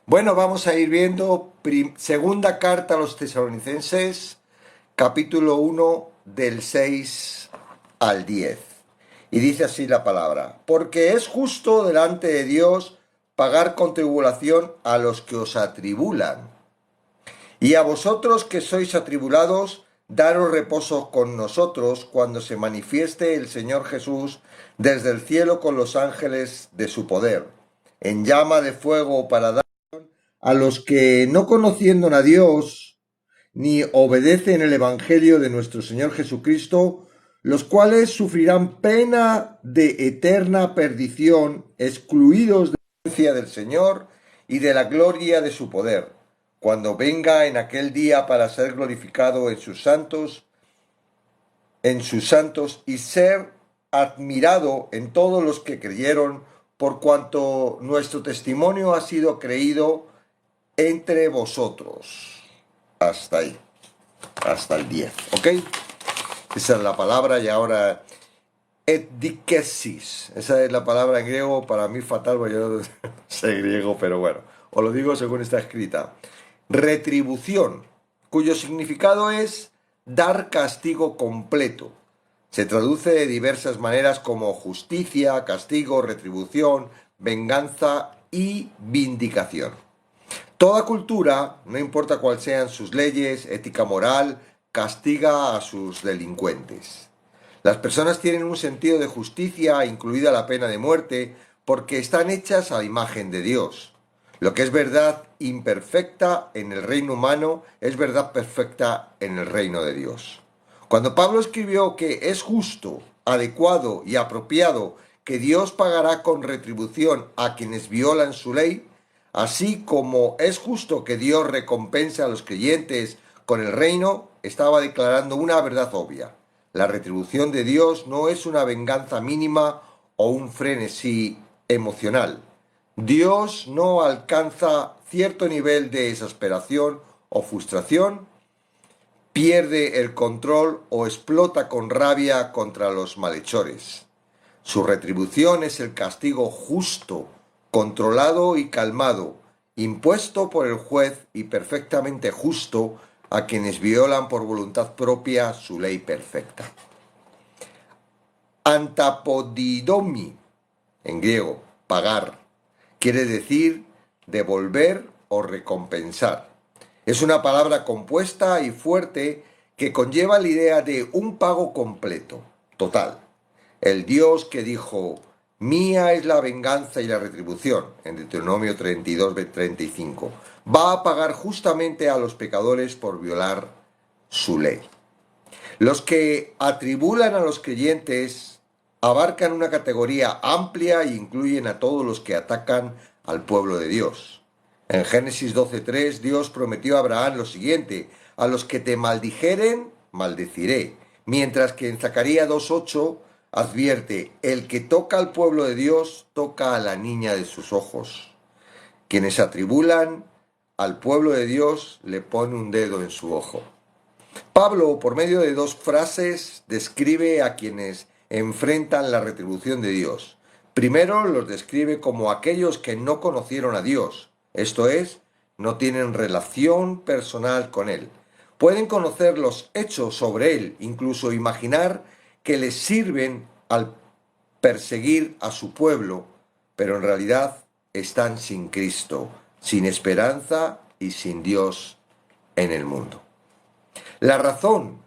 Bueno, vamos a ir viendo segunda carta a los tesalonicenses, capítulo 1 del 6 al 10. Y dice así la palabra: porque es justo delante de Dios pagar con tribulación a los que os atribulan. Y a vosotros que sois atribulados, daros reposo con nosotros cuando se manifieste el Señor Jesús desde el cielo con los ángeles de su poder, en llama de fuego para dar a los que no conociendo a Dios ni obedecen el Evangelio de nuestro Señor Jesucristo, los cuales sufrirán pena de eterna perdición, excluidos de la presencia del Señor y de la gloria de su poder, cuando venga en aquel día para ser glorificado en sus santos y ser admirado en todos los que creyeron, por cuanto nuestro testimonio ha sido creído entre vosotros. Hasta ahí, hasta el 10, ¿ok? Esa es la palabra. Y ahora, edikesis. Esa es la palabra en griego, para mí fatal, porque yo no sé griego, pero bueno, os lo digo según está escrita. Retribución, cuyo significado es dar castigo completo. Se traduce de diversas maneras como justicia, castigo, retribución, venganza y vindicación. Toda cultura, no importa cuáles sean sus leyes, ética moral, castiga a sus delincuentes. Las personas tienen un sentido de justicia, incluida la pena de muerte, porque están hechas a la imagen de Dios. Lo que es verdad imperfecta en el reino humano es verdad perfecta en el reino de Dios. Cuando Pablo escribió que es justo, adecuado y apropiado que Dios pagará con retribución a quienes violan su ley, así como es justo que Dios recompense a los creyentes con el reino, estaba declarando una verdad obvia. La retribución de Dios no es una venganza mínima o un frenesí emocional. Dios no alcanza cierto nivel de exasperación o frustración, pierde el control o explota con rabia contra los malhechores. Su retribución es el castigo justo, controlado y calmado, impuesto por el juez y perfectamente justo a quienes violan por voluntad propia su ley perfecta. Antapodidomi, en griego, pagar, quiere decir devolver o recompensar. Es una palabra compuesta y fuerte que conlleva la idea de un pago completo, total. El Dios que dijo: mía es la venganza y la retribución, en Deuteronomio 32:35, va a pagar justamente a los pecadores por violar su ley. Los que atribulan a los creyentes abarcan una categoría amplia e incluyen a todos los que atacan al pueblo de Dios. En Génesis 12:3 Dios prometió a Abraham lo siguiente: a los que te maldijeren, maldeciré. Mientras que en Zacarías 2:8 advierte: el que toca al pueblo de Dios toca a la niña de sus ojos. Quienes atribulan al pueblo de Dios le pone un dedo en su ojo. Pablo, por medio de dos frases, describe a quienes enfrentan la retribución de Dios. Primero, los describe como aquellos que no conocieron a Dios, esto es, no tienen relación personal con Él. Pueden conocer los hechos sobre Él, incluso imaginar que les sirven al perseguir a su pueblo, pero en realidad están sin Cristo, sin esperanza y sin Dios en el mundo. La razón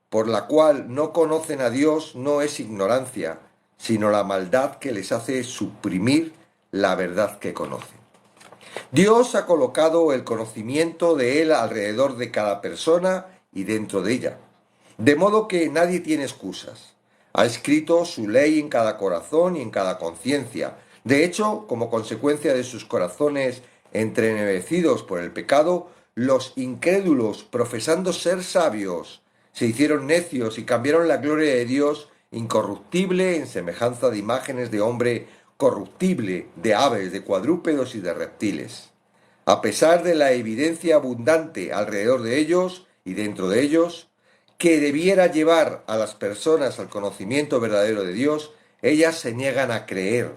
por la cual no conocen a Dios no es ignorancia, sino la maldad que les hace suprimir la verdad que conocen. Dios ha colocado el conocimiento de Él alrededor de cada persona y dentro de ella, de modo que nadie tiene excusas. Ha escrito su ley en cada corazón y en cada conciencia. De hecho, como consecuencia de sus corazones entrenebrecidos por el pecado, los incrédulos, profesando ser sabios, se hicieron necios y cambiaron la gloria de Dios incorruptible en semejanza de imágenes de hombre corruptible, de aves, de cuadrúpedos y de reptiles. A pesar de la evidencia abundante alrededor de ellos y dentro de ellos, que debiera llevar a las personas al conocimiento verdadero de Dios, ellas se niegan a creer,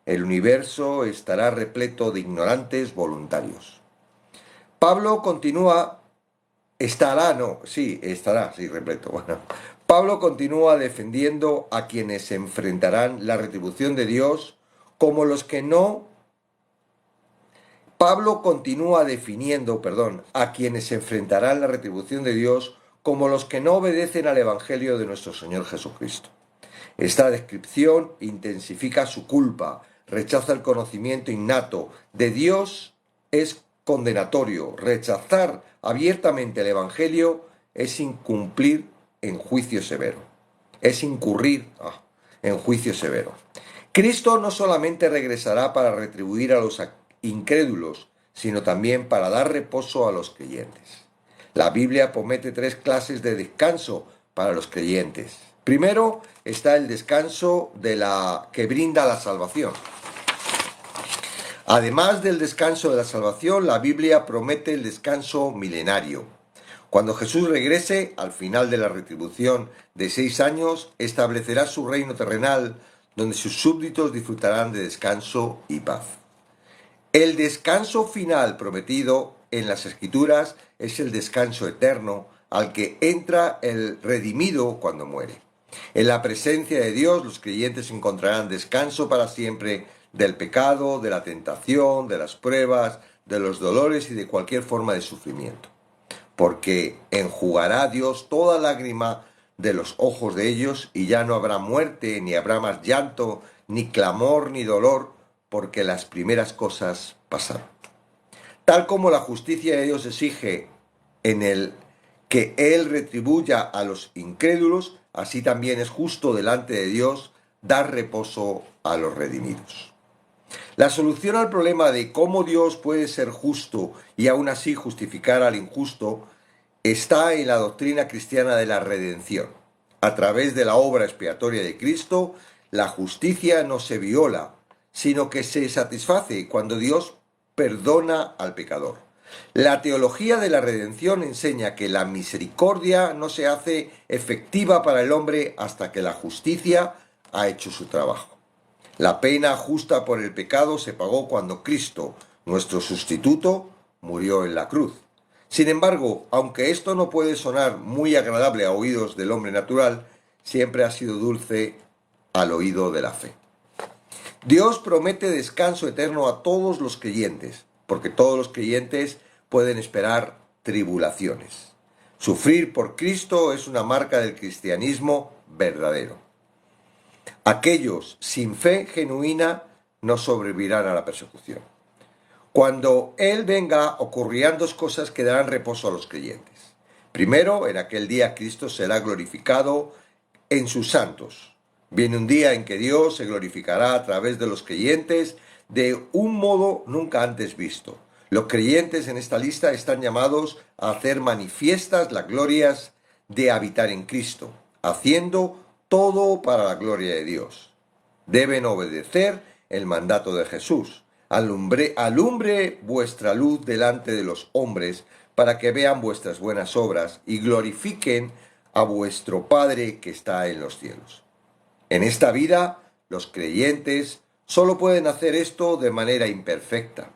el universo estará repleto de ignorantes voluntarios. Pablo continúa, estará repleto. Bueno, Pablo continúa defendiendo a quienes enfrentarán la retribución de Dios como los que no. Pablo continúa definiendo, a quienes enfrentarán la retribución de Dios como los que no obedecen al Evangelio de nuestro Señor Jesucristo. Esta descripción intensifica su culpa, rechaza el conocimiento innato de Dios, es condenatorio. Rechazar abiertamente el Evangelio es incumplir en juicio severo. Es incurrir en juicio severo. Cristo no solamente regresará para retribuir a los incrédulos, sino también para dar reposo a los creyentes. La Biblia promete 3 clases de descanso para los creyentes. Primero está el descanso que brinda la salvación. Además del descanso de la salvación, la Biblia promete el descanso milenario. Cuando Jesús regrese, al final de la retribución de 6 años, establecerá su reino terrenal, donde sus súbditos disfrutarán de descanso y paz. El descanso final prometido en las Escrituras es el descanso eterno al que entra el redimido cuando muere. En la presencia de Dios, los creyentes encontrarán descanso para siempre del pecado, de la tentación, de las pruebas, de los dolores y de cualquier forma de sufrimiento. Porque enjugará Dios toda lágrima de los ojos de ellos y ya no habrá muerte, ni habrá más llanto, ni clamor, ni dolor, porque las primeras cosas pasaron. Tal como la justicia de Dios exige que Él retribuya a los incrédulos, así también es justo delante de Dios dar reposo a los redimidos. La solución al problema de cómo Dios puede ser justo y aún así justificar al injusto está en la doctrina cristiana de la redención. A través de la obra expiatoria de Cristo, la justicia no se viola, sino que se satisface cuando Dios perdona al pecador. La teología de la redención enseña que la misericordia no se hace efectiva para el hombre hasta que la justicia ha hecho su trabajo. La pena justa por el pecado se pagó cuando Cristo, nuestro sustituto, murió en la cruz. Sin embargo, aunque esto no puede sonar muy agradable a oídos del hombre natural, siempre ha sido dulce al oído de la fe. Dios promete descanso eterno a todos los creyentes, porque todos los creyentes pueden esperar tribulaciones. Sufrir por Cristo es una marca del cristianismo verdadero. Aquellos sin fe genuina no sobrevivirán a la persecución. Cuando Él venga, ocurrirán 2 cosas que darán reposo a los creyentes. Primero, en aquel día Cristo será glorificado en sus santos. Viene un día en que Dios se glorificará a través de los creyentes de un modo nunca antes visto. Los creyentes en esta lista están llamados a hacer manifiestas las glorias de habitar en Cristo, haciendo todo para la gloria de Dios. Deben obedecer el mandato de Jesús. Alumbre vuestra luz delante de los hombres, para que vean vuestras buenas obras y glorifiquen a vuestro Padre que está en los cielos. En esta vida, los creyentes solo pueden hacer esto de manera imperfecta.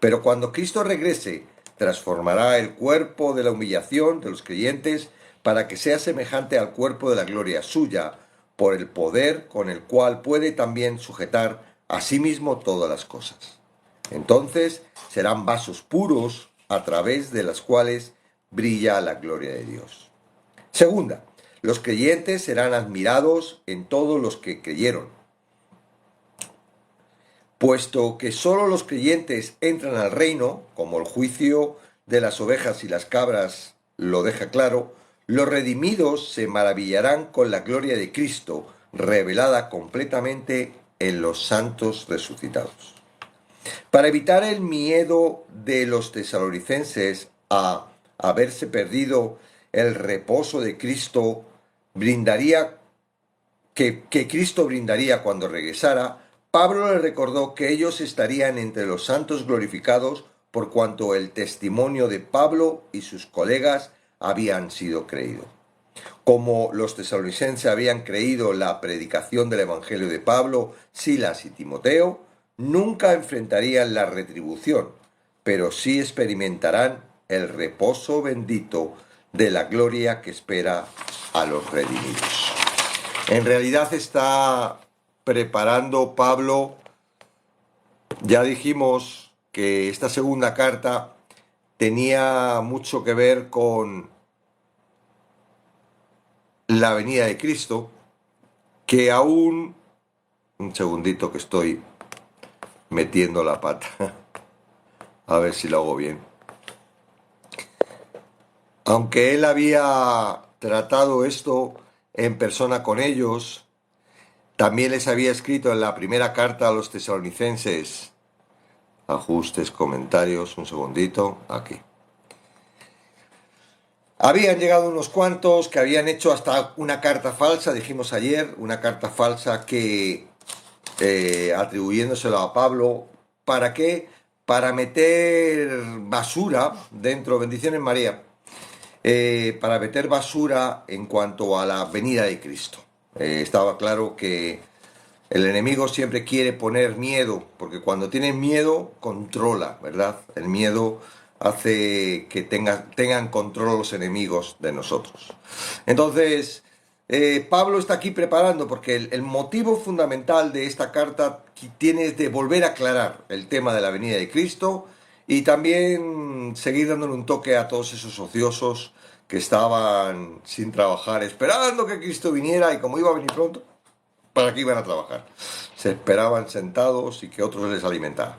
Pero cuando Cristo regrese, transformará el cuerpo de la humillación de los creyentes para que sea semejante al cuerpo de la gloria suya, por el poder con el cual puede también sujetar a sí mismo todas las cosas. Entonces serán vasos puros a través de las cuales brilla la gloria de Dios. Segunda, los creyentes serán admirados en todos los que creyeron. Puesto que solo los creyentes entran al reino, como el juicio de las ovejas y las cabras lo deja claro, los redimidos se maravillarán con la gloria de Cristo, revelada completamente en los santos resucitados. Para evitar el miedo de los tesalonicenses a haberse perdido el reposo de Cristo, que Cristo brindaría cuando regresara, Pablo les recordó que ellos estarían entre los santos glorificados por cuanto el testimonio de Pablo y sus colegas habían sido creído. Como los tesalonicenses habían creído la predicación del Evangelio de Pablo, Silas y Timoteo, nunca enfrentarían la retribución, pero sí experimentarán el reposo bendito de la gloria que espera a los redimidos. En realidad está preparando Pablo, ya dijimos que esta segunda carta tenía mucho que ver con la venida de Cristo, que aún, un segundito que estoy metiendo la pata, a ver si lo hago bien. Aunque él había tratado esto en persona con ellos, también les había escrito en la primera carta a los tesalonicenses, ajustes, comentarios, un segundito, aquí. Habían llegado unos cuantos que habían hecho hasta una carta falsa, dijimos ayer, una carta falsa que atribuyéndoselo a Pablo. ¿Para qué? Para meter basura dentro, bendiciones María, para meter basura en cuanto a la venida de Cristo. Estaba claro que el enemigo siempre quiere poner miedo, porque cuando tiene miedo, controla, ¿verdad? El miedo hace que tengan control los enemigos de nosotros. Entonces, Pablo está aquí preparando, porque el motivo fundamental de esta carta tiene de volver a aclarar el tema de la venida de Cristo y también seguir dándole un toque a todos esos ociosos que estaban sin trabajar, esperando que Cristo viniera y como iba a venir pronto, ¿para qué iban a trabajar? Se esperaban sentados y que otros les alimentaran.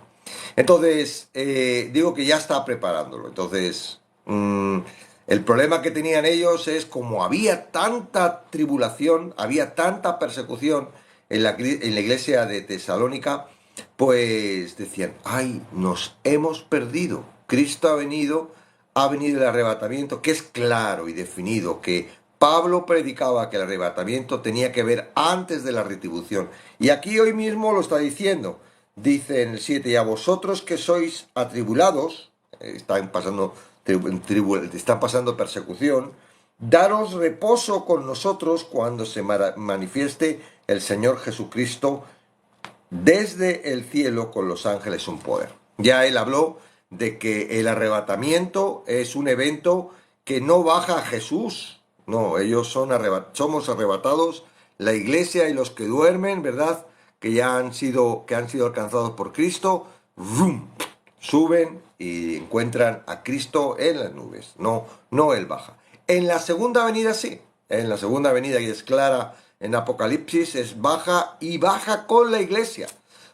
Entonces, digo que ya está preparándolo. Entonces, el problema que tenían ellos es como había tanta tribulación, había tanta persecución en la iglesia de Tesalónica, pues decían, ay, nos hemos perdido. Cristo ha venido el arrebatamiento, que es claro y definido, que Pablo predicaba que el arrebatamiento tenía que ver antes de la retribución. Y aquí hoy mismo lo está diciendo. Dice en el 7, y a vosotros que sois atribulados, están pasando persecución, daros reposo con nosotros cuando se manifieste el Señor Jesucristo desde el cielo con los ángeles un poder. Ya él habló de que el arrebatamiento es un evento que no baja a Jesús. No, ellos somos arrebatados, la iglesia y los que duermen, ¿verdad? Que han sido alcanzados por Cristo, ¡rum!, suben y encuentran a Cristo en las nubes. No él baja. En la segunda venida sí. En la segunda venida, y es clara en Apocalipsis, es baja y baja con la iglesia.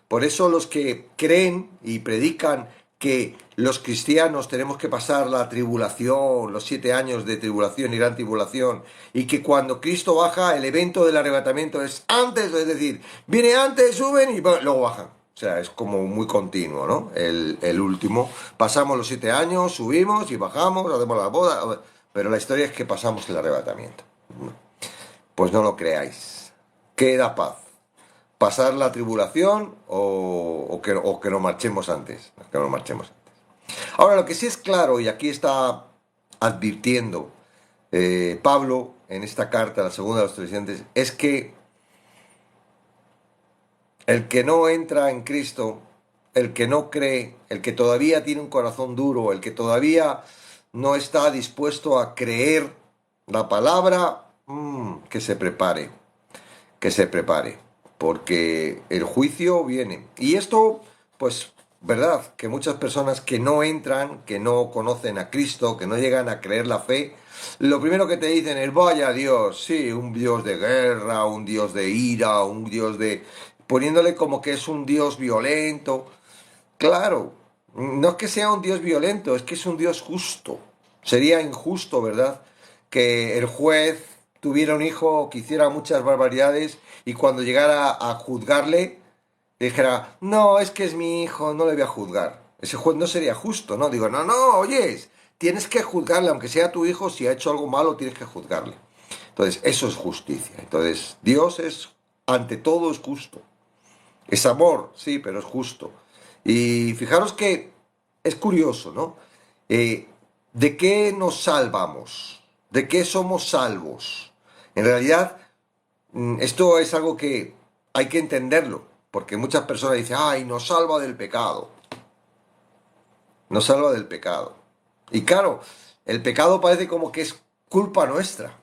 Por eso los que creen y predican que los cristianos tenemos que pasar la tribulación, los 7 años de tribulación y gran tribulación, y que cuando Cristo baja, el evento del arrebatamiento es antes, es decir, viene antes, suben y luego bajan. O sea, es como muy continuo, ¿no? El último. Pasamos los 7 años, subimos y bajamos, hacemos la boda, pero la historia es que pasamos el arrebatamiento. Pues no lo creáis. ¿Qué da paz? ¿Pasar la tribulación o que nos marchemos antes? Que nos marchemos antes. Ahora, lo que sí es claro, y aquí está advirtiendo Pablo en esta carta, la segunda de los Tesalonicenses, es que el que no entra en Cristo, el que no cree, el que todavía tiene un corazón duro, el que todavía no está dispuesto a creer la palabra, que se prepare, porque el juicio viene. Y esto, pues, verdad, que muchas personas que no entran, que no conocen a Cristo, que no llegan a creer la fe, lo primero que te dicen es, vaya Dios, sí, un Dios de guerra, un Dios de ira, un Dios de... poniéndole como que es un Dios violento. Claro, no es que sea un Dios violento, es que es un Dios justo. Sería injusto, ¿verdad?, que el juez tuviera un hijo que hiciera muchas barbaridades y cuando llegara a juzgarle, dijera, no, es que es mi hijo, no le voy a juzgar. Ese juez no sería justo, ¿no? Digo, no, oyes, tienes que juzgarle, aunque sea tu hijo, si ha hecho algo malo, tienes que juzgarle. Entonces, eso es justicia. Entonces, Dios es, ante todo, es justo. Es amor, sí, pero es justo. Y fijaros que es curioso, ¿no? ¿De qué nos salvamos? ¿De qué somos salvos? En realidad, esto es algo que hay que entenderlo, porque muchas personas dicen, ay, nos salva del pecado. Nos salva del pecado. Y claro, el pecado parece como que es culpa nuestra.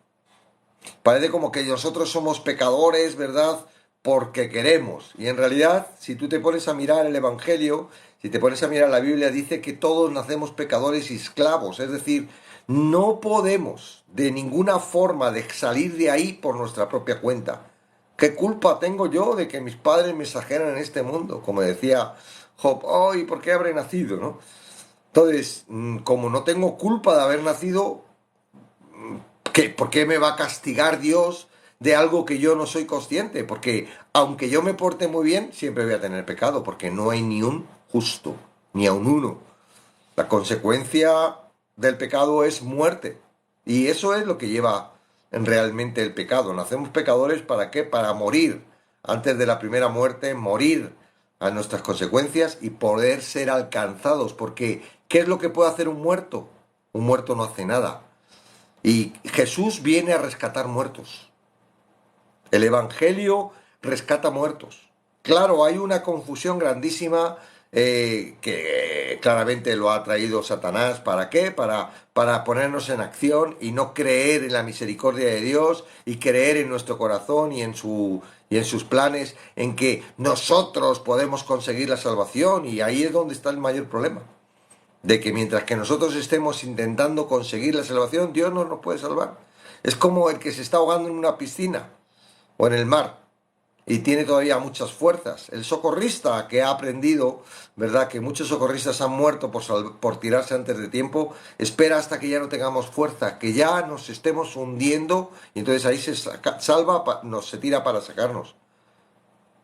Parece como que nosotros somos pecadores, ¿verdad? Porque queremos. Y en realidad, si tú te pones a mirar el Evangelio, si te pones a mirar la Biblia, dice que todos nacemos pecadores y esclavos. Es decir, no podemos de ninguna forma de salir de ahí por nuestra propia cuenta. ¿Qué culpa tengo yo de que mis padres me exageran en este mundo? Como decía Job, ¡ay, por qué habré nacido, no? Entonces, como no tengo culpa de haber nacido, ¿por qué me va a castigar Dios de algo que yo no soy consciente? Porque aunque yo me porte muy bien, siempre voy a tener pecado, porque no hay ni un justo, ni a un uno. La consecuencia del pecado es muerte. Y eso es lo que lleva realmente el pecado. Nacemos pecadores ¿para qué? Para morir. Antes de la primera muerte, morir a nuestras consecuencias y poder ser alcanzados. Porque, ¿qué es lo que puede hacer un muerto? Un muerto no hace nada. Y Jesús viene a rescatar muertos. El Evangelio rescata muertos. Claro, hay una confusión grandísima que claramente lo ha traído Satanás. ¿Para qué? Para ponernos en acción y no creer en la misericordia de Dios y creer en nuestro corazón y en sus planes, en que nosotros podemos conseguir la salvación. Y ahí es donde está el mayor problema. De que mientras que nosotros estemos intentando conseguir la salvación, Dios no nos puede salvar. Es como el que se está ahogando en una piscina o en el mar y tiene todavía muchas fuerzas. El socorrista que ha aprendido, ¿verdad? Que muchos socorristas han muerto por tirarse antes de tiempo, espera hasta que ya no tengamos fuerza, que ya nos estemos hundiendo y entonces ahí se tira para sacarnos.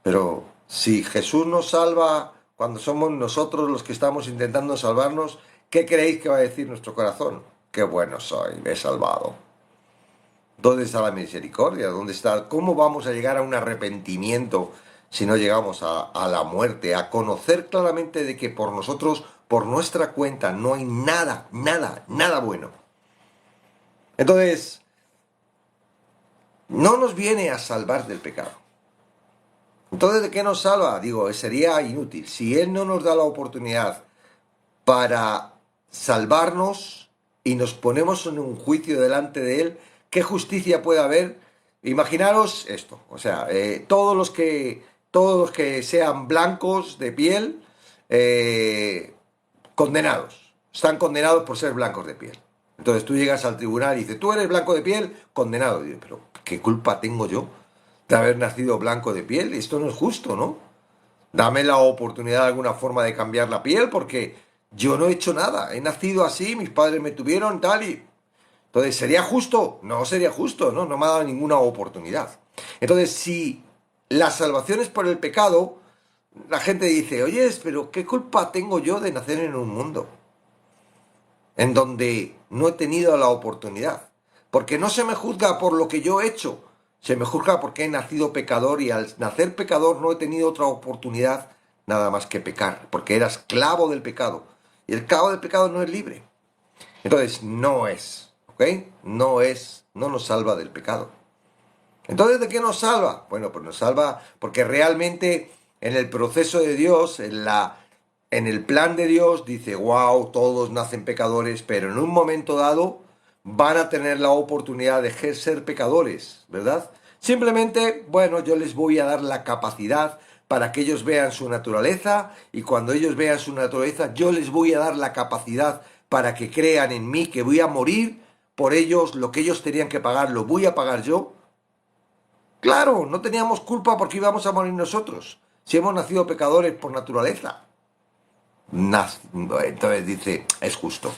Pero si Jesús nos salva cuando somos nosotros los que estamos intentando salvarnos, ¿qué creéis que va a decir nuestro corazón? Qué bueno soy, me he salvado. ¿Dónde está la misericordia? ¿Dónde está? ¿Cómo vamos a llegar a un arrepentimiento si no llegamos a la muerte? A conocer claramente de que por nosotros, por nuestra cuenta, no hay nada, nada, nada bueno. Entonces, no nos viene a salvar del pecado. Entonces, ¿de qué nos salva? Digo, sería inútil. Si Él no nos da la oportunidad para salvarnos y nos ponemos en un juicio delante de Él, ¿qué justicia puede haber? Imaginaros esto, o sea, todos los que sean blancos de piel, condenados, están condenados por ser blancos de piel. Entonces tú llegas al tribunal y dices, tú eres blanco de piel, condenado. Y dices, pero ¿qué culpa tengo yo de haber nacido blanco de piel? Esto no es justo, ¿no? Dame la oportunidad de alguna forma de cambiar la piel porque yo no he hecho nada. He nacido así, mis padres me tuvieron tal y... Entonces, ¿sería justo? No sería justo, ¿no? No me ha dado ninguna oportunidad. Entonces, si la salvación es por el pecado, la gente dice, oye, pero ¿qué culpa tengo yo de nacer en un mundo en donde no he tenido la oportunidad? Porque no se me juzga por lo que yo he hecho, se me juzga porque he nacido pecador y al nacer pecador no he tenido otra oportunidad nada más que pecar, porque era esclavo del pecado. Y el esclavo del pecado no es libre. Entonces, no es, ¿ok? No nos salva del pecado. Entonces, ¿de qué nos salva? Bueno, pues nos salva porque realmente en el proceso de Dios, en el plan de Dios, dice, wow, todos nacen pecadores, pero en un momento dado van a tener la oportunidad de ser pecadores, ¿verdad? Simplemente, bueno, yo les voy a dar la capacidad para que ellos vean su naturaleza y cuando ellos vean su naturaleza, yo les voy a dar la capacidad para que crean en mí, que voy a morir por ellos, lo que ellos tenían que pagar, lo voy a pagar yo. Claro, no teníamos culpa porque íbamos a morir nosotros, si hemos nacido pecadores por naturaleza. Entonces dice, es justo,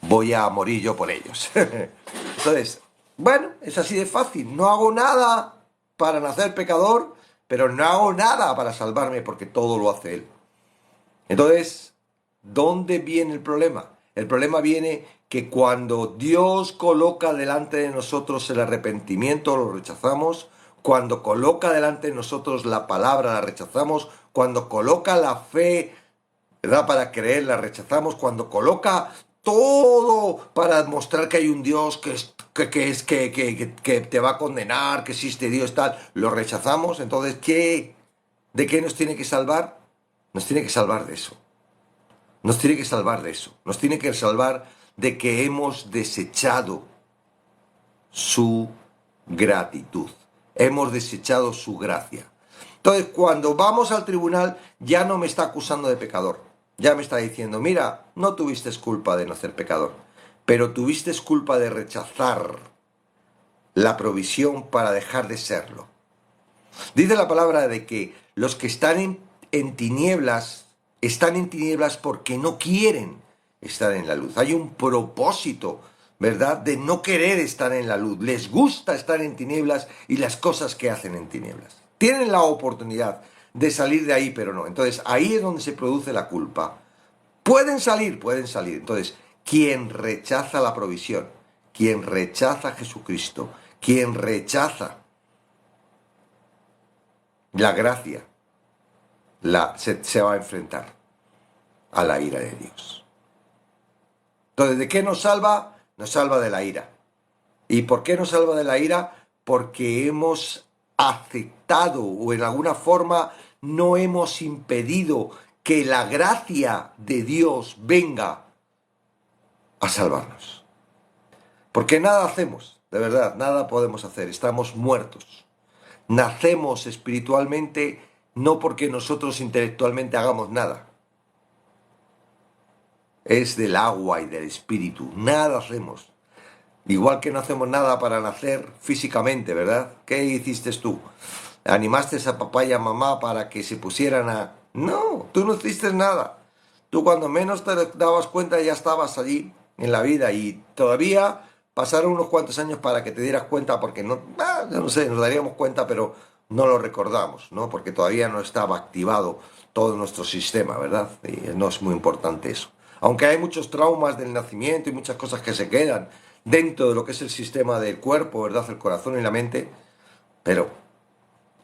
voy a morir yo por ellos. Entonces, bueno, es así de fácil, no hago nada para nacer pecador, pero no hago nada para salvarme porque todo lo hace Él. Entonces, ¿dónde viene el problema? El problema viene que cuando Dios coloca delante de nosotros el arrepentimiento, lo rechazamos. Cuando coloca delante de nosotros la palabra, la rechazamos. Cuando coloca la fe, ¿verdad? Para creer, la rechazamos. Cuando coloca todo para mostrar que hay un Dios que te va a condenar, que existe Dios, tal, lo rechazamos. Entonces, ¿qué? ¿De qué nos tiene que salvar? Nos tiene que salvar de eso. Nos tiene que salvar de eso. Nos tiene que salvar de que hemos desechado su gratitud. Hemos desechado su gracia. Entonces, cuando vamos al tribunal, ya no me está acusando de pecador. Ya me está diciendo, mira, no tuviste culpa de no ser pecador, pero tuviste culpa de rechazar la provisión para dejar de serlo. Dice la palabra de que los que están en tinieblas, están en tinieblas porque no quieren estar en la luz. Hay un propósito, ¿verdad?, de no querer estar en la luz. Les gusta estar en tinieblas y las cosas que hacen en tinieblas. Tienen la oportunidad de salir de ahí, pero no. Entonces, ahí es donde se produce la culpa. Pueden salir, pueden salir. Entonces, quien rechaza la provisión, quien rechaza a Jesucristo, quien rechaza la gracia, se va a enfrentar a la ira de Dios. Entonces, ¿de qué nos salva? Nos salva de la ira. ¿Y por qué nos salva de la ira? Porque hemos aceptado o en alguna forma no hemos impedido que la gracia de Dios venga a salvarnos. Porque nada hacemos, de verdad, nada podemos hacer, estamos muertos. Nacemos espiritualmente no porque nosotros intelectualmente hagamos nada. Es del agua y del espíritu, nada hacemos. Igual que no hacemos nada para nacer físicamente, ¿verdad? ¿Qué hiciste tú? ¿Animaste a papá y a mamá para que se pusieran a...? No, tú no hiciste nada. Tú cuando menos te dabas cuenta ya estabas allí en la vida y todavía pasaron unos cuantos años para que te dieras cuenta porque no sé, nos daríamos cuenta pero no lo recordamos, ¿no? Porque todavía no estaba activado todo nuestro sistema, ¿verdad? Y no es muy importante eso. Aunque hay muchos traumas del nacimiento y muchas cosas que se quedan dentro de lo que es el sistema del cuerpo, ¿verdad? El corazón y la mente, pero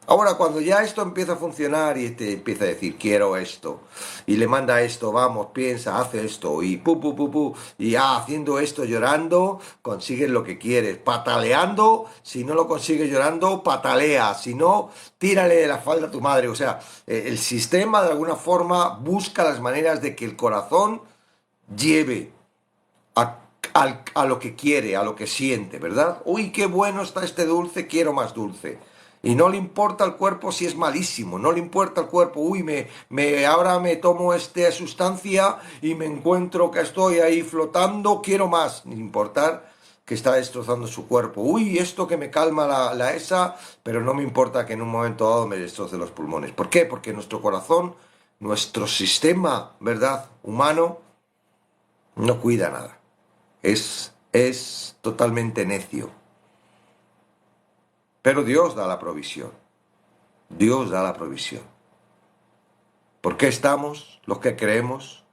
ahora cuando ya esto empieza a funcionar y te empieza a decir quiero esto y le manda esto, vamos, piensa, hace esto y y haciendo esto llorando consigues lo que quieres, pataleando, si no lo consigues llorando, patalea, si no, tírale de la falda a tu madre, o sea, el sistema de alguna forma busca las maneras de que el corazón lleve a lo que quiere, a lo que siente, ¿verdad? Uy, qué bueno está este dulce, quiero más dulce. Y no le importa al cuerpo si es malísimo, no le importa al cuerpo, uy, ahora me tomo esta sustancia y me encuentro que estoy ahí flotando, quiero más, sin importar que está destrozando su cuerpo. Uy, esto que me calma la esa, pero no me importa que en un momento dado me destroce los pulmones. ¿Por qué? Porque nuestro corazón, nuestro sistema, ¿verdad?, humano, no cuida nada. Es totalmente necio. Pero Dios da la provisión. Dios da la provisión. ¿Por qué estamos los que creemos?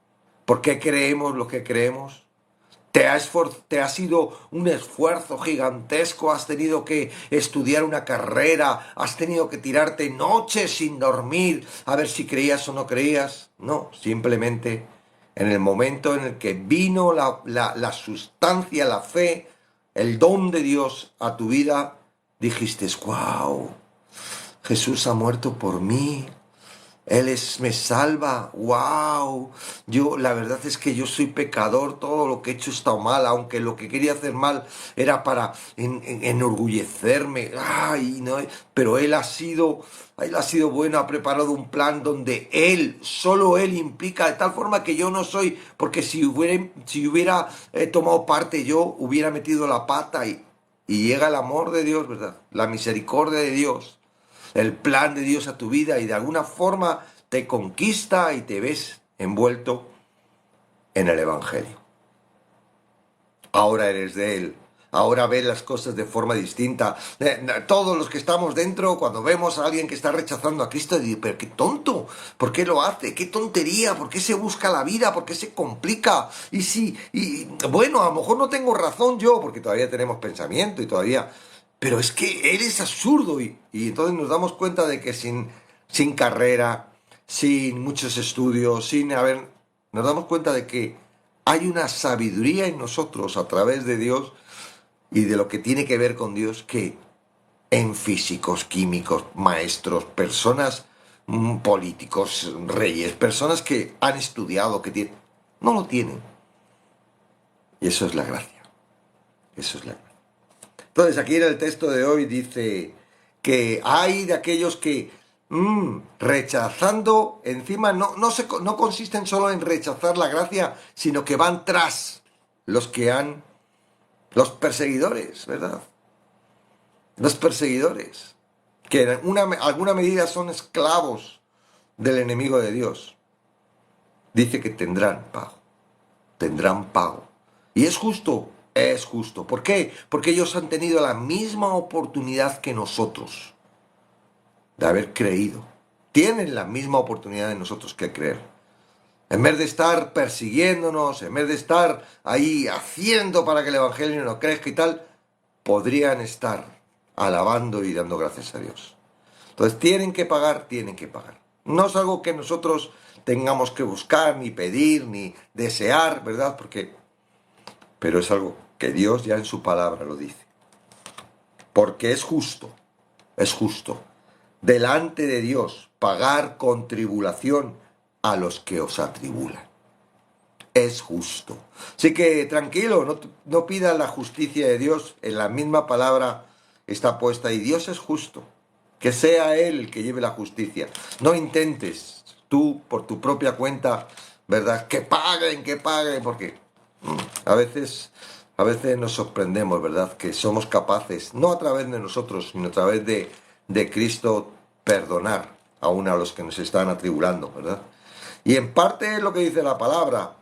¿Por qué creemos lo que creemos? ¿Te ha sido un esfuerzo gigantesco? ¿Has tenido que estudiar una carrera? ¿Has tenido que tirarte noches sin dormir a ver si creías o no creías? No, simplemente en el momento en el que vino la sustancia, la fe, el don de Dios a tu vida, dijiste, wow, Jesús ha muerto por mí, me salva, wow, la verdad es que yo soy pecador, todo lo que he hecho está mal, aunque lo que quería hacer mal era para enorgullecerme, ay, no, pero Él ha sido bueno, ha preparado un plan donde solo Él implica, de tal forma que yo no soy, porque si hubiera tomado parte yo, hubiera metido la pata y llega el amor de Dios, ¿verdad? La misericordia de Dios, el plan de Dios a tu vida y de alguna forma te conquista y te ves envuelto en el Evangelio. Ahora eres de Él. Ahora ves las cosas de forma distinta. Todos los que estamos dentro, cuando vemos a alguien que está rechazando a Cristo, digo, pero qué tonto, ¿por qué lo hace? ¿Qué tontería? ¿Por qué se busca la vida? ¿Por qué se complica? Bueno, a lo mejor no tengo razón yo, porque todavía tenemos pensamiento y todavía... Pero es que él es absurdo y entonces nos damos cuenta de que sin carrera, sin muchos estudios, nos damos cuenta de que hay una sabiduría en nosotros a través de Dios y de lo que tiene que ver con Dios que en físicos, químicos, maestros, personas políticos, reyes, personas que han estudiado, que tienen. No lo tienen. Y eso es la gracia. Eso es la gracia. Entonces, aquí en el texto de hoy dice que hay de aquellos que rechazando, encima no consisten solo en rechazar la gracia, sino que van tras los perseguidores, ¿verdad? Los perseguidores, que en alguna medida son esclavos del enemigo de Dios. Dice que tendrán pago. Y es justo. Es justo. ¿Por qué? Porque ellos han tenido la misma oportunidad que nosotros de haber creído. Tienen la misma oportunidad de nosotros que creer. En vez de estar persiguiéndonos, en vez de estar ahí haciendo para que el Evangelio no crezca y tal, podrían estar alabando y dando gracias a Dios. Entonces tienen que pagar. No es algo que nosotros tengamos que buscar, ni pedir, ni desear, ¿verdad? Pero es algo que Dios ya en su palabra lo dice. Porque es justo, delante de Dios, pagar con tribulación a los que os atribulan. Es justo. Así que tranquilo, no pidas la justicia de Dios. En la misma palabra está puesta, y Dios es justo. Que sea Él el que lleve la justicia. No intentes tú, por tu propia cuenta, ¿verdad? Que paguen, porque a veces nos sorprendemos, ¿verdad? Que somos capaces, no a través de nosotros, sino a través de Cristo, perdonar aún a los que nos están atribulando, ¿verdad? Y en parte es lo que dice la palabra,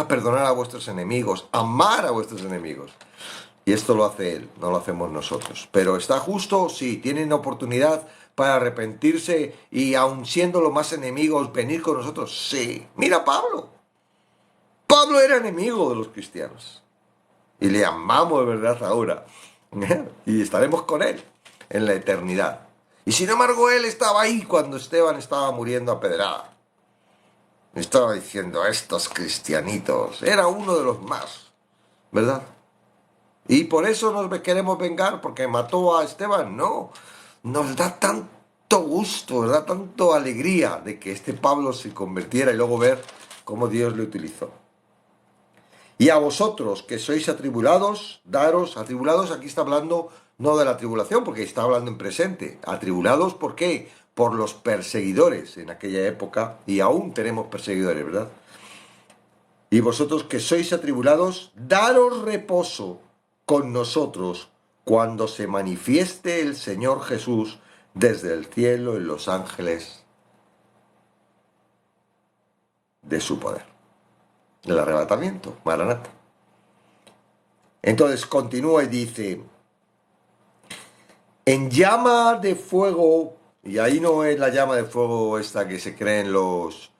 perdonar a vuestros enemigos, amar a vuestros enemigos. Y esto lo hace Él, no lo hacemos nosotros. Pero ¿está justo? Sí, tienen oportunidad para arrepentirse y aun siendo los más enemigos, venir con nosotros. Sí, mira Pablo. Pablo era enemigo de los cristianos. Y le amamos, ¿verdad? Ahora. Y estaremos con Él en la eternidad. Y sin embargo, Él estaba ahí cuando Esteban estaba muriendo apedreado. Estaba diciendo, estos cristianitos. Era uno de los más, ¿verdad? Y por eso nos queremos vengar, porque mató a Esteban. No, nos da tanto gusto, ¿verdad? Tanto alegría de que este Pablo se convirtiera y luego ver cómo Dios le utilizó. Y a vosotros que sois atribulados, atribulados, aquí está hablando no de la tribulación, porque está hablando en presente. Atribulados, ¿por qué? Por los perseguidores en aquella época, y aún tenemos perseguidores, ¿verdad? Y vosotros que sois atribulados, daros reposo con nosotros cuando se manifieste el Señor Jesús desde el cielo en los ángeles de su poder. El arrebatamiento, Maranata. Entonces continúa y dice, en llama de fuego, y ahí no es la llama de fuego esta que se creen los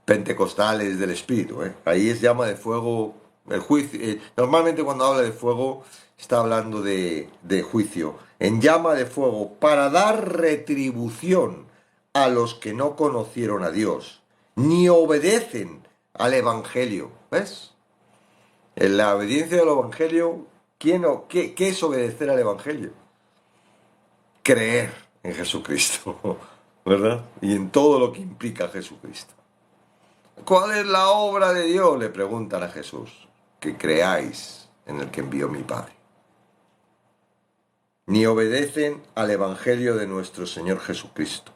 pentecostales del Espíritu, ahí es llama de fuego, el juicio. Normalmente cuando habla de fuego está hablando de juicio. En llama de fuego, para dar retribución a los que no conocieron a Dios, ni obedecen al Evangelio. ¿Ves? En la obediencia al Evangelio, ¿qué es obedecer al Evangelio? Creer en Jesucristo, ¿verdad? Y en todo lo que implica Jesucristo. ¿Cuál es la obra de Dios? Le preguntan a Jesús. Que creáis en el que envió mi Padre. Ni obedecen al Evangelio de nuestro Señor Jesucristo.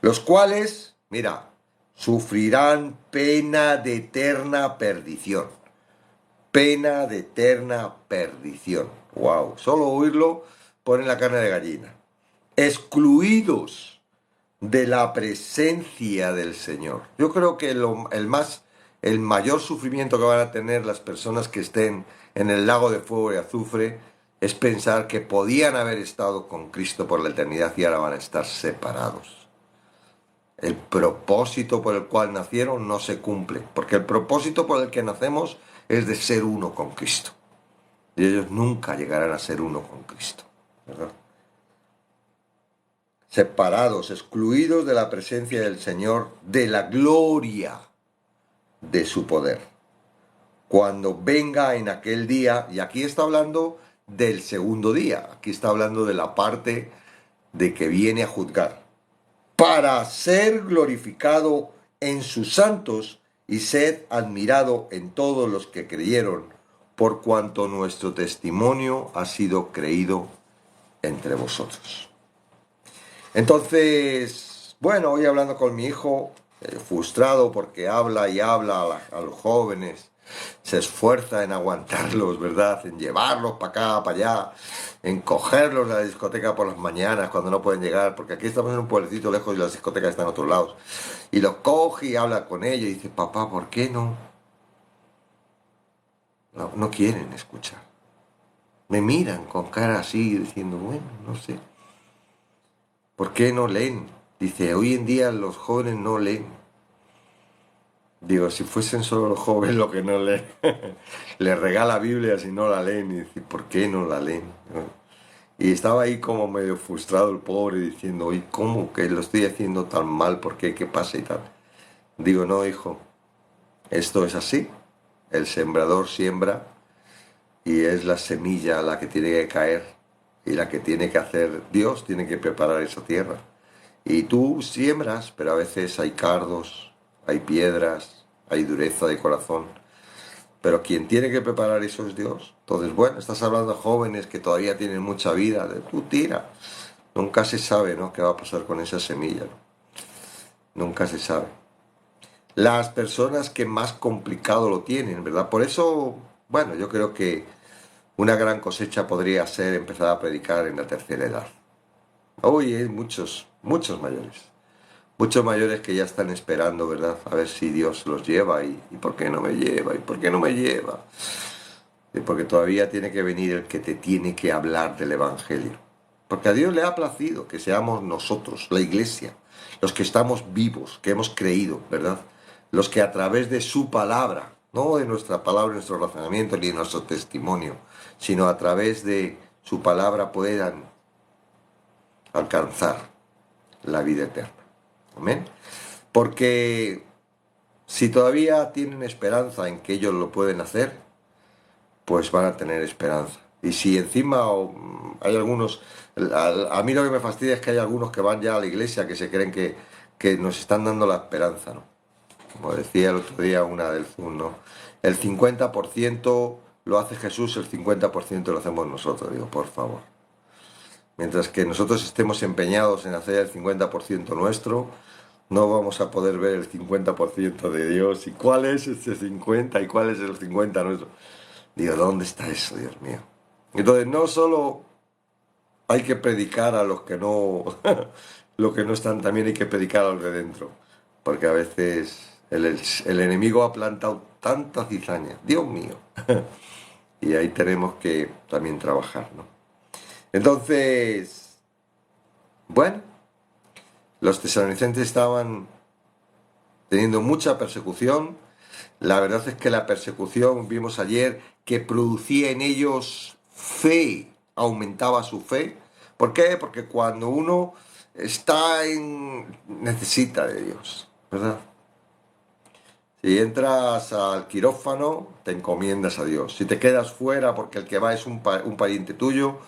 Los cuales, mira, sufrirán pena de eterna perdición. Pena de eterna perdición. ¡Wow! Solo oírlo pone la carne de gallina. Excluidos de la presencia del Señor. Yo creo que el mayor sufrimiento que van a tener las personas que estén en el lago de fuego y azufre es pensar que podían haber estado con Cristo por la eternidad y ahora van a estar separados. El propósito por el cual nacieron no se cumple, porque el propósito por el que nacemos es de ser uno con Cristo. Y ellos nunca llegarán a ser uno con Cristo, ¿verdad? Separados, excluidos de la presencia del Señor, de la gloria de su poder. Cuando venga en aquel día, y aquí está hablando del segundo día, aquí está hablando de la parte de que viene a juzgar. para ser glorificado en sus santos y ser admirado en todos los que creyeron, por cuanto nuestro testimonio ha sido creído entre vosotros. Entonces, bueno, hoy hablando con mi hijo, frustrado porque habla y habla a los jóvenes, se esfuerza en aguantarlos, ¿verdad? En llevarlos para acá, para allá, en cogerlos de la discoteca por las mañanas cuando no pueden llegar, porque aquí estamos en un pueblecito lejos y las discotecas están en otros lados. Y los coge y habla con ellos y dice, papá, ¿por qué no? No quieren escuchar. Me miran con cara así, diciendo, bueno, no sé. ¿Por qué no leen? Dice, hoy en día los jóvenes no leen. Digo, si fuesen solo los jóvenes los que no leen, les regala Biblia si no la leen. Y dice, ¿por qué no la leen? Y estaba ahí como medio frustrado el pobre, diciendo, oye, ¿cómo que lo estoy haciendo tan mal? ¿Por qué? ¿Qué pasa y tal? Digo, no, hijo, esto es así. El sembrador siembra y es la semilla la que tiene que caer y la que tiene que hacer Dios, tiene que preparar esa tierra. Y tú siembras, pero a veces hay cardos, hay piedras, hay dureza de corazón. Pero quien tiene que preparar eso es Dios. Entonces, bueno, estás hablando de jóvenes que todavía tienen mucha vida, tú tira. Nunca se sabe, ¿no?, qué va a pasar con esa semilla, ¿no? Nunca se sabe. Las personas que más complicado lo tienen, ¿verdad? Por eso, bueno, yo creo que una gran cosecha podría ser empezar a predicar en la tercera edad. Hoy hay muchos mayores que ya están esperando, ¿verdad? A ver si Dios los lleva y ¿por qué no me lleva? ¿Y por qué no me lleva? Y porque todavía tiene que venir el que te tiene que hablar del Evangelio. Porque a Dios le ha placido que seamos nosotros, la iglesia, los que estamos vivos, que hemos creído, ¿verdad? Los que a través de su palabra, no de nuestra palabra, nuestro razonamiento ni de nuestro testimonio, sino a través de su palabra puedan alcanzar la vida eterna. Amén. Porque si todavía tienen esperanza en que ellos lo pueden hacer, pues van a tener esperanza. Y si encima hay algunos, a mí lo que me fastidia es que hay algunos que van ya a la iglesia que se creen que nos están dando la esperanza, ¿no? Como decía el otro día una del Zoom, ¿no? El 50% lo hace Jesús, el 50% lo hacemos nosotros. Digo, por favor. Mientras que nosotros estemos empeñados en hacer el 50% nuestro, no vamos a poder ver el 50% de Dios. ¿Y cuál es ese 50 y cuál es el 50 nuestro? Digo, ¿dónde está eso, Dios mío? Entonces, no solo hay que predicar a los que no, los que no están, también hay que predicar a los de dentro. Porque a veces el enemigo ha plantado tanta cizaña, Dios mío. Y ahí tenemos que también trabajar, ¿no? Entonces, bueno, los tesalonicenses estaban teniendo mucha persecución. La verdad es que la persecución, vimos ayer, que producía en ellos fe, aumentaba su fe. ¿Por qué? Porque cuando uno necesita de Dios, ¿verdad? Si entras al quirófano, te encomiendas a Dios. Si te quedas fuera porque el que va es un pariente tuyo,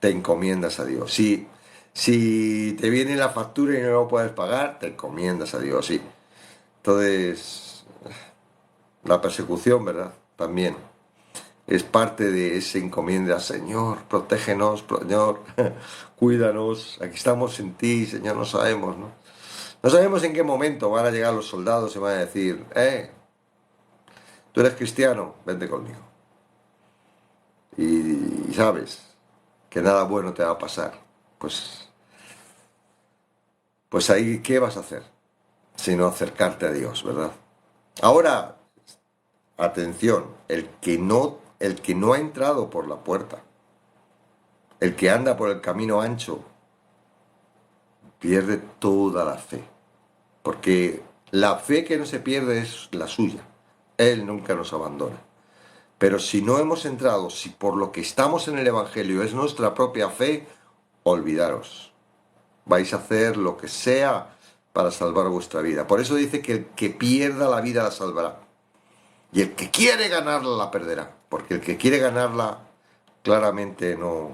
te encomiendas a Dios. Si te viene la factura y no lo puedes pagar, te encomiendas a Dios, sí. Entonces, la persecución, ¿verdad? También es parte de ese encomienda. Señor, protégenos, Señor, cuídanos. Aquí estamos en ti, Señor, no sabemos, ¿no? No sabemos en qué momento van a llegar los soldados y van a decir, tú eres cristiano, vente conmigo. Y sabes que nada bueno te va a pasar. Pues ahí, ¿qué vas a hacer? Sino acercarte a Dios, ¿verdad? Ahora, atención, el que no ha entrado por la puerta, el que anda por el camino ancho, pierde toda la fe. Porque la fe que no se pierde es la suya. Él nunca nos abandona. Pero si no hemos entrado, si por lo que estamos en el Evangelio es nuestra propia fe, olvidaros. Vais a hacer lo que sea para salvar vuestra vida. Por eso dice que el que pierda la vida la salvará. Y el que quiere ganarla la perderá. Porque el que quiere ganarla claramente no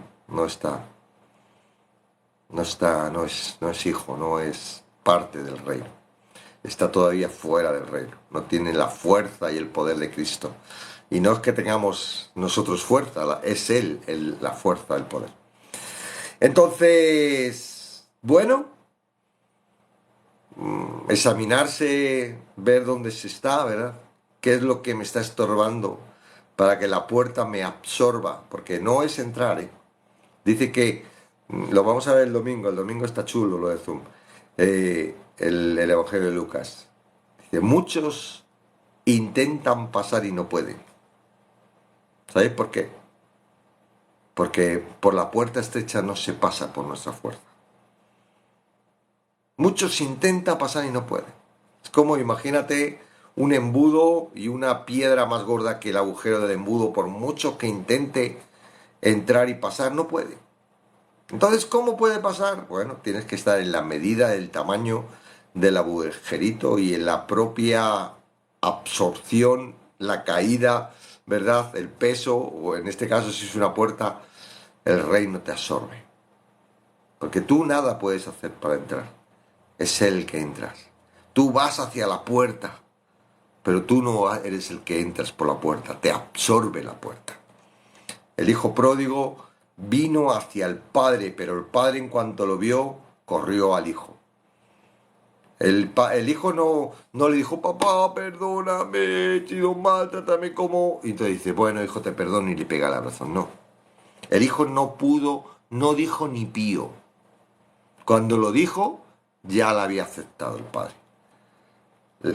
es hijo, no es parte del reino. Está todavía fuera del reino. No tiene la fuerza y el poder de Cristo. Y no es que tengamos nosotros fuerza, es Él la fuerza, el poder. Entonces, bueno, examinarse, ver dónde se está, ¿verdad? ¿Qué es lo que me está estorbando para que la puerta me absorba? Porque no es entrar, ¿eh? Dice que, lo vamos a ver el domingo está chulo lo de Zoom, el Evangelio de Lucas. Dice, muchos intentan pasar y no pueden. ¿Sabéis por qué? Porque por la puerta estrecha no se pasa por nuestra fuerza. Muchos intentan pasar y no pueden. Es como, imagínate, un embudo y una piedra más gorda que el agujero del embudo, por mucho que intente entrar y pasar, no puede. Entonces, ¿cómo puede pasar? Bueno, tienes que estar en la medida del tamaño del agujerito y en la propia absorción, la caída, ¿verdad? El peso, o en este caso, si es una puerta, el reino te absorbe. Porque tú nada puedes hacer para entrar. Es Él que entras. Tú vas hacia la puerta, pero tú no eres el que entras por la puerta, te absorbe la puerta. El hijo pródigo vino hacia el padre, pero el padre en cuanto lo vio, corrió al hijo. El hijo no le dijo, papá, perdóname, he sido mal, trátame como... Y entonces dice, bueno, hijo, te perdono y le pega el abrazo. No. El hijo no pudo, no dijo ni pío. Cuando lo dijo, ya la había aceptado el padre.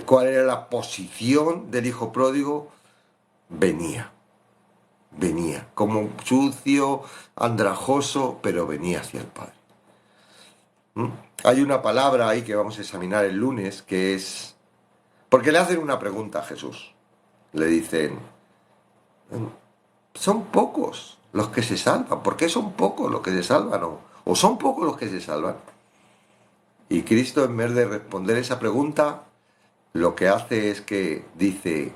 ¿Cuál era la posición del hijo pródigo? Venía, como sucio, andrajoso, pero venía hacia el Padre. Hay una palabra ahí que vamos a examinar el lunes, que es... Porque le hacen una pregunta a Jesús. Le dicen, son pocos los que se salvan. ¿Por qué son pocos los que se salvan? ¿O son pocos los que se salvan? Y Cristo, en vez de responder esa pregunta, lo que hace es que dice,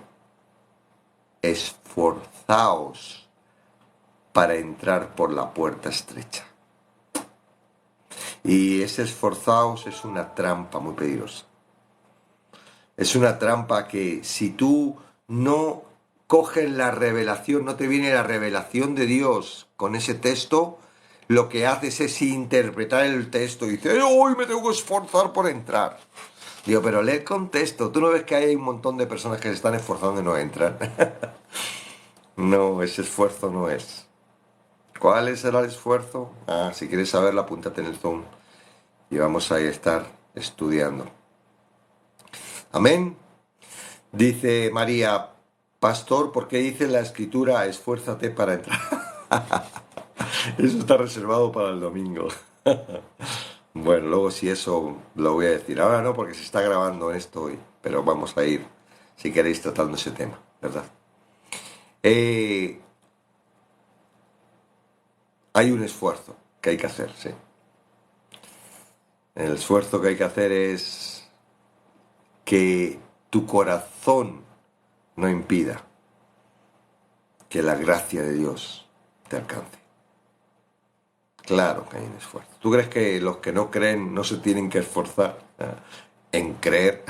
esforzaos para entrar por la puerta estrecha. Y ese esforzaos es una trampa muy peligrosa. Es una trampa que si tú no coges la revelación, no te viene la revelación de Dios con ese texto, lo que haces es interpretar el texto y dices, hoy me tengo que esforzar por entrar. Digo, pero lee el contexto. ¿Tú no ves que hay un montón de personas que se están esforzando y no entran? No, ese esfuerzo no es. ¿Cuál será el esfuerzo? Si quieres saberlo, apúntate en el Zoom y vamos a estar estudiando. Amén. Dice María, pastor, ¿por qué dice la escritura esfuérzate para entrar? Eso está reservado para el domingo. Bueno, luego si eso lo voy a decir. Ahora no, porque se está grabando esto hoy, pero vamos a ir, si queréis, tratando ese tema, ¿verdad? Hay un esfuerzo que hay que hacer, sí. El esfuerzo que hay que hacer es que tu corazón no impida que la gracia de Dios te alcance. Claro que hay un esfuerzo. ¿Tú crees que los que no creen no se tienen que esforzar en creer?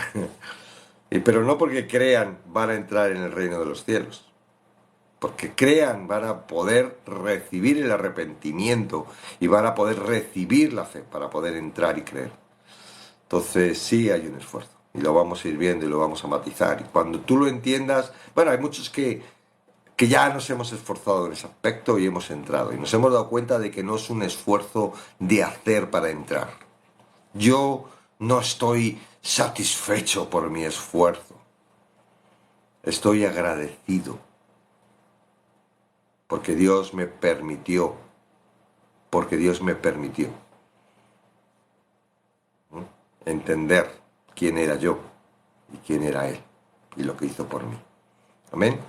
Pero no porque crean van a entrar en el reino de los cielos. Porque crean van a poder recibir el arrepentimiento y van a poder recibir la fe para poder entrar y creer. Entonces sí hay un esfuerzo y lo vamos a ir viendo y lo vamos a matizar. Y cuando tú lo entiendas, bueno, hay muchos que ya nos hemos esforzado en ese aspecto y hemos entrado. Y nos hemos dado cuenta de que no es un esfuerzo de hacer para entrar. Yo no estoy satisfecho por mi esfuerzo. Estoy agradecido. Porque Dios me permitió. Entender quién era yo y quién era Él y lo que hizo por mí. Amén.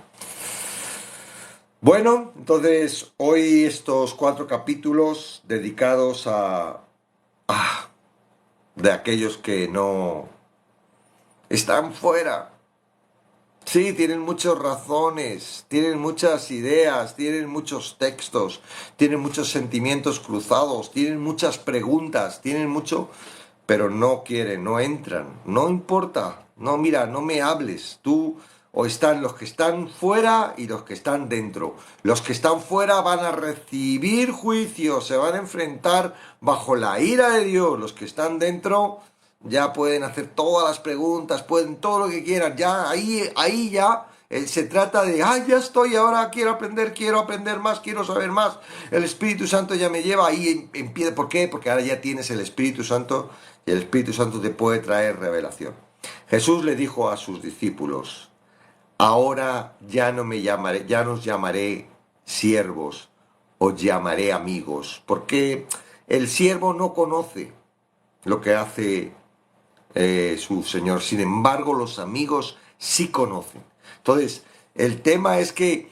Bueno, entonces hoy estos 4 capítulos dedicados de aquellos que no están fuera. Sí, tienen muchas razones, tienen muchas ideas, tienen muchos textos, tienen muchos sentimientos cruzados, tienen muchas preguntas, tienen mucho, pero no quieren, no entran, no importa, no, mira, no me hables, tú, o están los que están fuera y los que están dentro. Los que están fuera van a recibir juicio, se van a enfrentar bajo la ira de Dios. Los que están dentro ya pueden hacer todas las preguntas, pueden todo lo que quieran, ya ahí ya se trata de, ya estoy, ahora quiero aprender más, quiero saber más. El Espíritu Santo ya me lleva, ahí empieza. ¿Por qué? Porque ahora ya tienes el Espíritu Santo y el Espíritu Santo te puede traer revelación. Jesús le dijo a sus discípulos, ahora ya no me llamaré, ya nos llamaré siervos, os llamaré amigos, porque el siervo no conoce lo que hace su Señor. Sin embargo, los amigos sí conocen. Entonces, el tema es que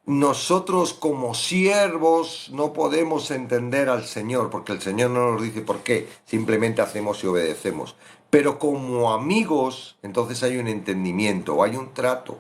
nosotros como siervos no podemos entender al Señor, porque el Señor no nos dice por qué, simplemente hacemos y obedecemos. Pero como amigos, entonces hay un entendimiento, hay un trato.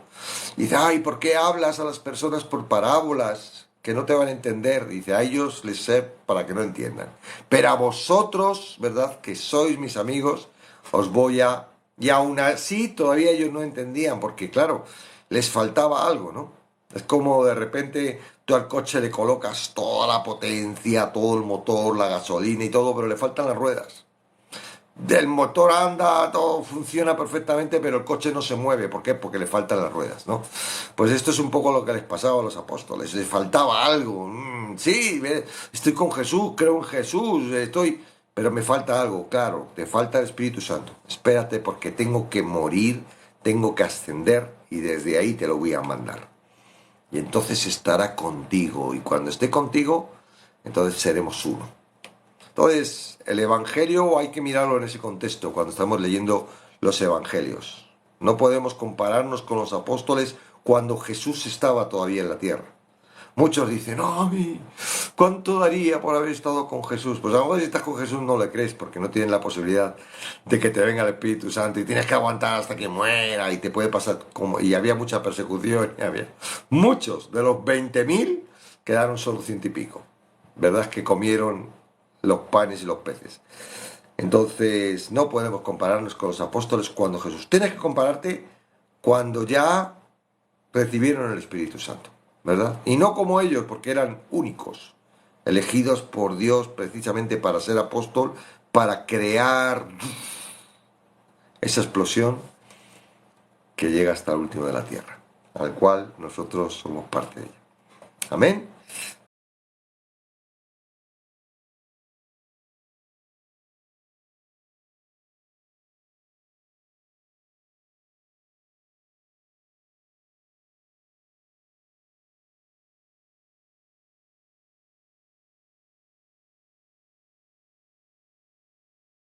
Y dice, ay, ¿por qué hablas a las personas por parábolas que no te van a entender? Dice, a ellos les sé para que no entiendan. Pero a vosotros, ¿verdad? Que sois mis amigos, os voy a... Y aún así todavía ellos no entendían, porque claro, les faltaba algo, ¿no? Es como de repente tú al coche le colocas toda la potencia, todo el motor, la gasolina y todo, pero le faltan las ruedas. Del motor anda, todo funciona perfectamente, pero el coche no se mueve. ¿Por qué? Porque le faltan las ruedas, ¿no? Pues esto es un poco lo que les pasaba a los apóstoles. Les faltaba algo. Sí, estoy con Jesús, creo en Jesús, estoy... Pero me falta algo, claro, te falta el Espíritu Santo. Espérate porque tengo que morir, tengo que ascender y desde ahí te lo voy a mandar. Y entonces estará contigo. Y cuando esté contigo, entonces seremos uno. Entonces, el Evangelio hay que mirarlo en ese contexto cuando estamos leyendo los Evangelios. No podemos compararnos con los apóstoles cuando Jesús estaba todavía en la tierra. Muchos dicen, ¡ay! ¿Cuánto daría por haber estado con Jesús? Pues a lo mejor si estás con Jesús no le crees porque no tienes la posibilidad de que te venga el Espíritu Santo y tienes que aguantar hasta que muera y te puede pasar como... Y había mucha persecución y había... Muchos de los 20.000 quedaron solo 100 y pico. ¿Verdad? Que comieron los panes y los peces. Entonces, no podemos compararnos con los apóstoles cuando Jesús. Tienes que compararte cuando ya recibieron el Espíritu Santo, ¿verdad? Y no como ellos, porque eran únicos, elegidos por Dios precisamente para ser apóstol, para crear esa explosión que llega hasta el último de la tierra, al cual nosotros somos parte de ella. Amén.